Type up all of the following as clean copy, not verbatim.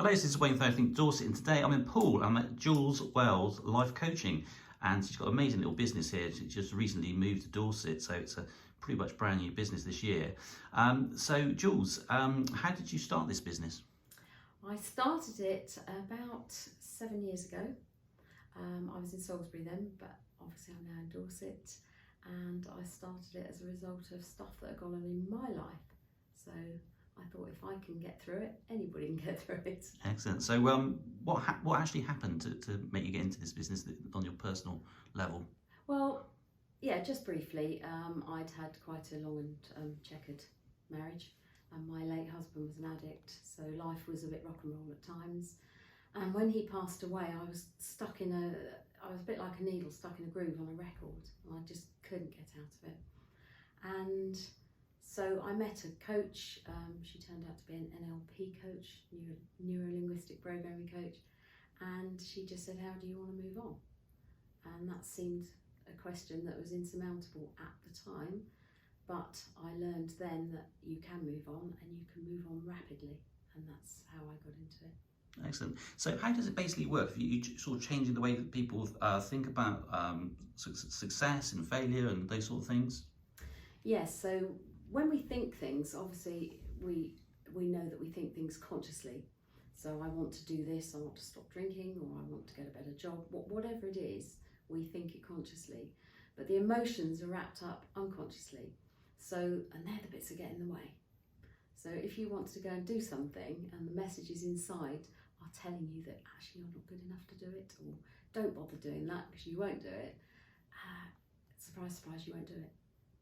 Hello, this is Wayne from Dorset, and today I'm in Poole. I'm at Jules Whale Life Coaching, and she's got an amazing little business here. She just recently moved to Dorset, so it's a pretty much brand new business this year. So Jules, how did you start this business? I started it about 7 years ago. I was in Salisbury then, but obviously I'm now in Dorset, and I started it as a result of stuff that had gone on in my life. So I thought if I can get through it, anybody can get through it. Excellent. So what actually happened to make you get into this business on your personal level? Well, yeah, just briefly, I'd had quite a long and checkered marriage, and my late husband was an addict, so life was a bit rock and roll at times. And when he passed away, I was a bit like a needle stuck in a groove on a record, and I just couldn't get out of it. And so I met a coach. She turned out to be an NLP coach, Neuro Linguistic Programming coach, and she just said, "How do you want to move on?" And that seemed a question that was insurmountable at the time, but I learned then that you can move on, and you can move on rapidly, and that's how I got into it. Excellent. So how does it basically work? You sort of changing the way that people think about success and failure and those sort of things? Yes, so when we think things, obviously we know that we think things consciously. So I want to do this, I want to stop drinking, or I want to get a better job, whatever it is, we think it consciously. But the emotions are wrapped up unconsciously. So, and they're the bits that get in the way. So if you want to go and do something and the messages inside are telling you that actually you're not good enough to do it, or don't bother doing that because you won't do it, surprise, surprise, you won't do it.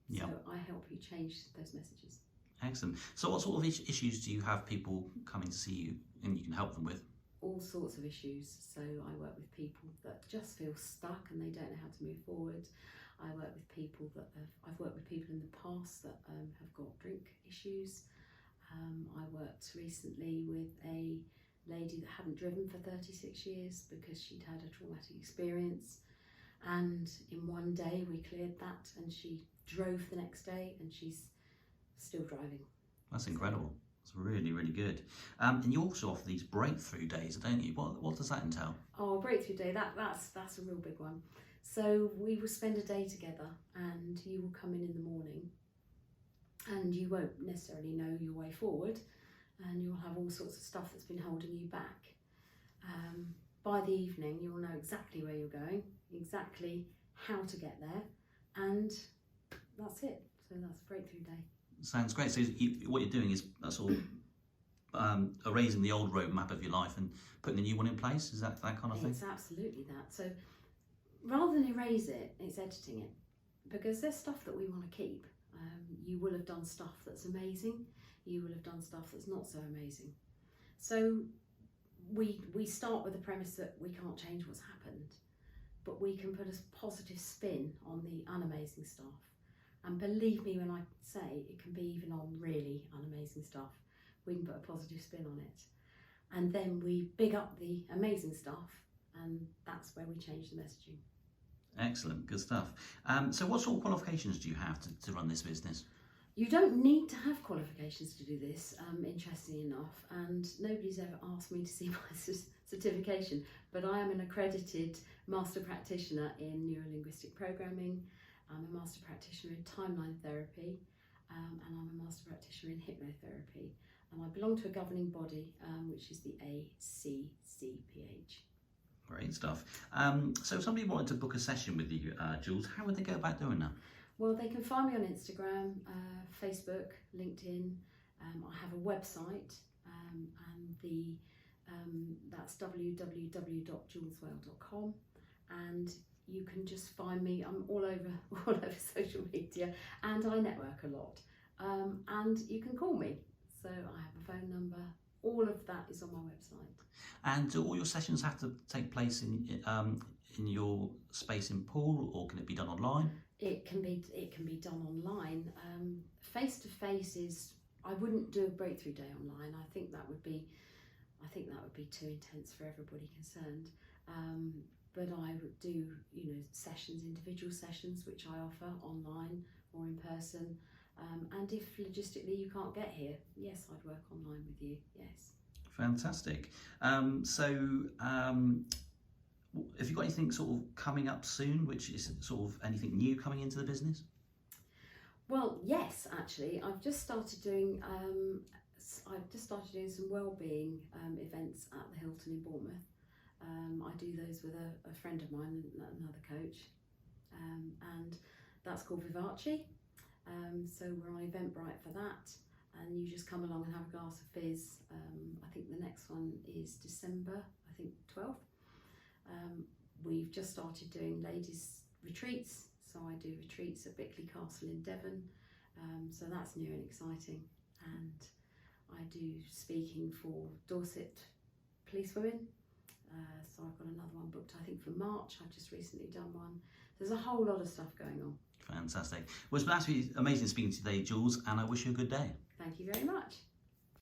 Yep. So I help you change those messages. Excellent. So what sort of issues do you have people coming to see you and you can help them with? All sorts of issues. So I work with people that just feel stuck and they don't know how to move forward. I work with people I've worked with people in the past that have got drink issues. I worked recently with a lady that hadn't driven for 36 years because she'd had a traumatic experience. And in one day we cleared that, and she drove the next day, and she's still driving. That's incredible. It's really, really good. And you also offer these breakthrough days, don't you? What does that entail? Oh, breakthrough day, that's a real big one. So we will spend a day together, and you will come in the morning, and you won't necessarily know your way forward, and you'll have all sorts of stuff that's been holding you back. By the evening, you'll know exactly where you're going, exactly how to get there, and that's it. So that's breakthrough day. Sounds great. So what you're doing is sort of erasing the old roadmap of your life and putting a new one in place. Is that kind of thing? It's absolutely that. So rather than erase it, it's editing it, because there's stuff that we want to keep. You will have done stuff that's amazing. You will have done stuff that's not so amazing. So we start with the premise that we can't change what's happened, but we can put a positive spin on the unamazing stuff. And believe me when I say it can be even on really unamazing stuff. We can put a positive spin on it. And then we big up the amazing stuff, and that's where we change the messaging. Excellent, good stuff. So what sort of qualifications do you have to run this business? You don't need to have qualifications to do this, interestingly enough, and nobody's ever asked me to see my certification, but I am an accredited master practitioner in Neuro Linguistic Programming. I'm a master practitioner in timeline therapy, and I'm a master practitioner in hypnotherapy, and I belong to a governing body, which is the ACCPH. Great stuff. So if somebody wanted to book a session with you, Jules, how would they go about doing that? Well, they can find me on Instagram, Facebook, LinkedIn. I have a website, and that's www.juleswhale.com, and you can just find me. I'm all over social media, and I network a lot. And you can call me. So I have a phone number. All of that is on my website. And do all your sessions have to take place in your space in Poole, or can it be done online? It can be done online. Face to face is. I wouldn't do a breakthrough day online. I think that would be too intense for everybody concerned. But I would do, sessions, individual sessions, which I offer online or in person. And if logistically you can't get here, yes, I'd work online with you, yes. Fantastic. Have you got anything sort of coming up soon, which is sort of anything new coming into the business? Well, yes, actually, I've just started doing some wellbeing events at the Hilton in Bournemouth. I do those with a friend of mine, another coach, and that's called Vivace. So we're on Eventbrite for that, and you just come along and have a glass of fizz. I think the next one is December, I think 12th. We've just started doing ladies' retreats, so I do retreats at Bickley Castle in Devon, so that's new and exciting. And I do speaking for Dorset policewomen, so I've got another one booked I think for March. I've just recently done one. There's a whole lot of stuff going on. Fantastic. Well, it's been absolutely amazing speaking to you today, Jules, and I wish you a good day. Thank you very much.